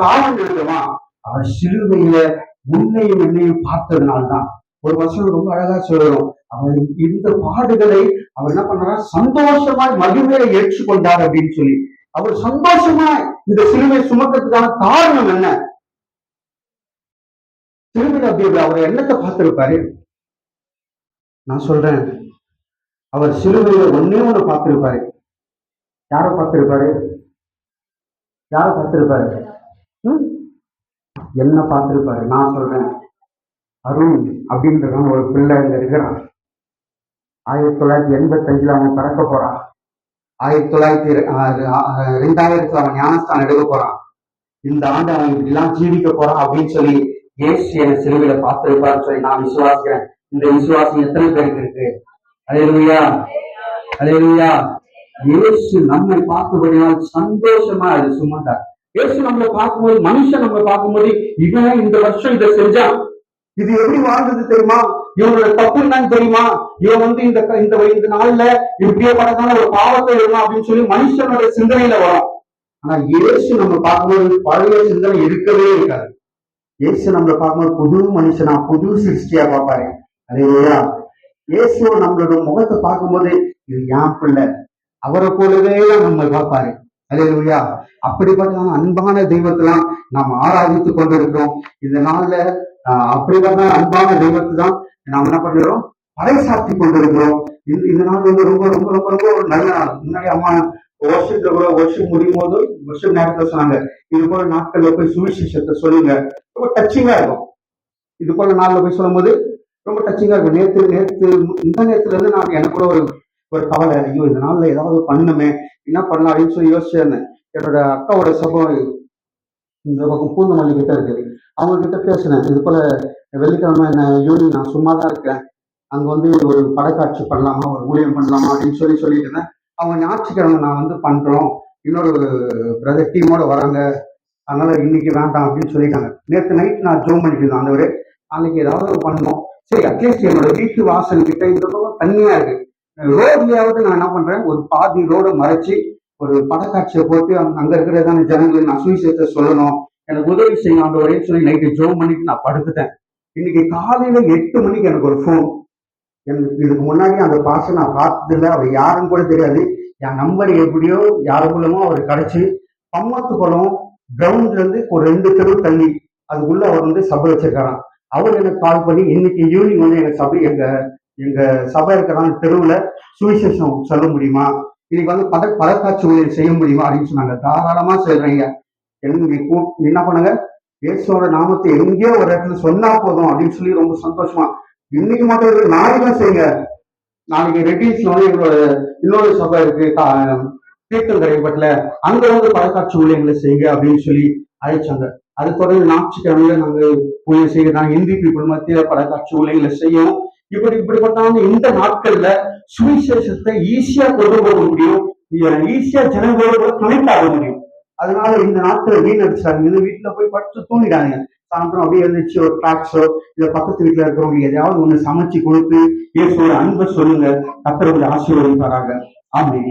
காரணம் இருக்குமா? அவர் சிலுவையில உன்னையும் என்னையும் பார்த்ததுனால்தான். ஒரு வசனம் ரொம்ப அழகா சொல்லணும். அவர் இந்த பாடுகளை அவர் என்ன பண்ணாரா, சந்தோஷமாய் மகிமையை ஏற்றுக்கொண்டார் அப்படின்னு சொல்லி. அவர் சந்தோஷமாய் இந்த சிலுவை சுமக்கிறதுக்கான காரணம் என்ன? சிலுவையில் அப்படி அவர் என்னத்தை பார்த்திருப்பாரு? நான் சொல்றேன், அவர் சிலுவையில ஒன்னே ஒண்ணு பார்த்திருப்பாரு. யார பார்த்திருப்பாரு? யார பார்த்திருப்பாரு? என்ன பார்த்திருப்பாரு? நான் சொல்றேன், அருண் அப்படின்றவன் ஒரு பிள்ளை இங்க இருக்கிறான். 1985 அவன் பிறக்க போறான். 2000 அவன் ஞானஸ்தானம் எடுக்க போறான். இந்த ஆண்டு அவன் இப்படிலாம் ஜீவிக்க போறான் அப்படின்னு சொல்லி இயேசு என சிலுவையில பார்த்திருப்பாருன்னு சொல்லி நான் விசுவாசிக்கிறேன். இந்த விசுவாசம் எத்தனை பேருக்கு இருக்கு? அல்லேலூயா, அல்லேலூயா. இயேசு நம்மை பார்த்தபடியால் சந்தோஷமா அது சுமந்தார். இயேசு நம்மளை பார்க்கும்போது, மனுஷன் நம்மளை பார்க்கும்போது, இவன் இந்த வருஷம் இதை செஞ்சான், இது எப்படி வாழ்ந்தது தெரியுமா, இவனோட தப்பு என்னன்னு தெரியுமா, இவன் இந்த நாள்ல இப்படியே படத்தான ஒரு பாவத்தை எழுதலாம் அப்படின்னு சொல்லி மனுஷனோட சிந்தனையில வரும். ஆனா இயேசு நம்ம பார்க்கும்போது பழைய சிந்தனை இருக்கவே இருக்காது. இயேசு நம்மளை பார்க்கும்போது புது மனுஷனா, புது சிருஷ்டியா பார்ப்பாரு. அல்லேலூயா. இயேசு நம்மளோட முகத்தை பார்க்கும்போது இது என் பிள்ளை, அவரை போலவே நம்ம பார்ப்பாரு. அல்லேலூயா. அப்படிப்பட்ட அன்பான தெய்வத்தெல்லாம் நாம் ஆராதித்து கொண்டிருக்கிறோம். இந்த நாள்ல அப்படிப்பட்ட அன்பான தெய்வத்தை தான் நாம் என்ன பண்ணுறோம், பறைசாற்றி கொண்டிருக்கிறோம். இந்த நாள் வந்து ரொம்ப ரொம்ப ரொம்ப ரொம்ப ஒரு நல்ல நாள். முன்னாடி அம்மா வருஷத்துல கூட வருஷம் முடியும் போது வருஷம் நேரத்துல சொன்னாங்க, இது போல நாட்கள்ல போய் சுவிசேஷத்தை சொல்லுங்க, ரொம்ப டச்சிங்கா இருக்கும். இது போல நாள்ல போய் சொல்லும் போது ரொம்ப டச்சிங்கா இருக்கும். இந்த நேரத்துல இருந்து நான் எனக்கு கூட ஒரு கவலை, ஐயோ இந்த நாள்ல ஏதாவது பண்ணுமே, என்ன பண்ணலாம் அப்படின்னு சொல்லி யோசிச்சிருந்தேன். என்னோட அக்காவோட சபை இந்த பக்கம் பூந்தமல்லி கிட்ட இருக்குது, அவங்க கிட்ட பேசினேன். இது போல வெள்ளிக்கிழமை ஈவினிங் நான் சும்மா தான் இருக்கேன், அங்க வந்து ஒரு படக்காட்சி பண்ணலாமா, ஒரு ஊழியம் பண்ணலாமா அப்படின்னு சொல்லிட்டு இருந்தேன். அவங்க ஞாயிற்றுக்கிழமை நான் வந்து பண்றோம், இன்னொரு பிரதர் டீமோட வராங்க, அதனால இன்னைக்கு வேண்டாம் அப்படின்னு சொல்லிட்டாங்க. நேற்று நைட் நான் ஜோம் பண்ணிட்டு இருந்தேன், ஆண்டவரே அன்னைக்கு ஏதாவது பண்ணோம், சரி அட்லீஸ்ட் என்னோட வீட்டு வாசல் கிட்ட இந்த பக்கம் தண்ணியா இருக்கு, ரோட்லயாவது நான் என்ன பண்றேன், ஒரு பாதி ரோடை மறைச்சு ஒரு படக்காட்சியை போட்டு அங்க இருக்கிறதான ஜனங்களுக்கு நான் சுவிசேஷத்தை சொல்லணும், எனக்கு உதவி செய்யணும் ஆண்டவரேன்னு சொல்லி நைட்டு ஜோம் பண்ணிட்டு நான் படுத்துட்டேன். இன்னைக்கு காலையில 8 மணிக்கு எனக்கு ஒரு ஃபோன். எனக்கு இதுக்கு முன்னாடி அந்த பாச நான் பார்த்ததில்லை, அவர் யாருன்னு கூட தெரியாது. என் நம்பர் எப்படியோ யாரு மூலமோ அவர் கிடைச்சி பம்மத்து குளம் கிரவுண்ட்ல இருந்து ஒரு 2 தெரு தள்ளி அதுக்குள்ள அவர் வந்து சபை வச்சிருக்காராம். அவர் எனக்கு கால் பண்ணி இன்னைக்கு ஈவினிங் வந்து எனக்கு சபை எங்க சபை இருக்கிறான் தெருவுல சுவிசேஷம் சொல்ல முடியுமா, இன்னைக்கு வந்து பதக்காட்சி ஊழியர் செய்ய முடியுமா அப்படின்னு சொன்னாங்க. தாராளமா சொல்றீங்க, என்ன பண்ணுங்க, இயேசுவோட நாமத்தை எங்கேயோ ஒரு இடத்துல சொன்னா போதும் அப்படின்னு சொல்லி ரொம்ப சந்தோஷமா, இன்னைக்கு மட்டும் நாளைக்கு செய்யுங்க, நாளைக்கு ரெட்டிஸ்ல வந்து எங்களோட இன்னொரு சபை இருக்கு தீர்த்தங்கரைப்பட்டுல, அங்க வந்து பதக்காட்சி ஊழியர்களை செய்யுங்க அப்படின்னு சொல்லி அழைச்சாங்க. அது தொடர்ந்து ஞாயிற்றுக்கிழமையில நாங்க ஊழியர் செய்ய, நாங்க இந்தி பீப்புள் மத்திய பதக்காட்சி ஊழியர்களை செய்யணும். இப்படிப்பட்ட இந்த நாட்கள்ல சுவிசேஷத்தை ஈஸியா கொண்டு போக முடியும், ஈஸியா ஜனங்களோட கனெக்ட் ஆக முடியும். அதனால இந்த நாட்களை வீணடிச்சாங்க, வீட்டுல போய் படுத்து தூங்கிடாங்க, சாயந்தரம் அப்படியே எழுந்திரிச்சு ஒரு ட்ராக்ஸோ இல்ல பக்கத்து வீட்டுல இருக்கிறவங்க எதையாவது ஒண்ணு சமைச்சு கொடுத்து இயேசுவோட அன்பை சொல்லுங்க, கர்த்தர் ஆசீர்வதிப்பாராக. ஆமென்.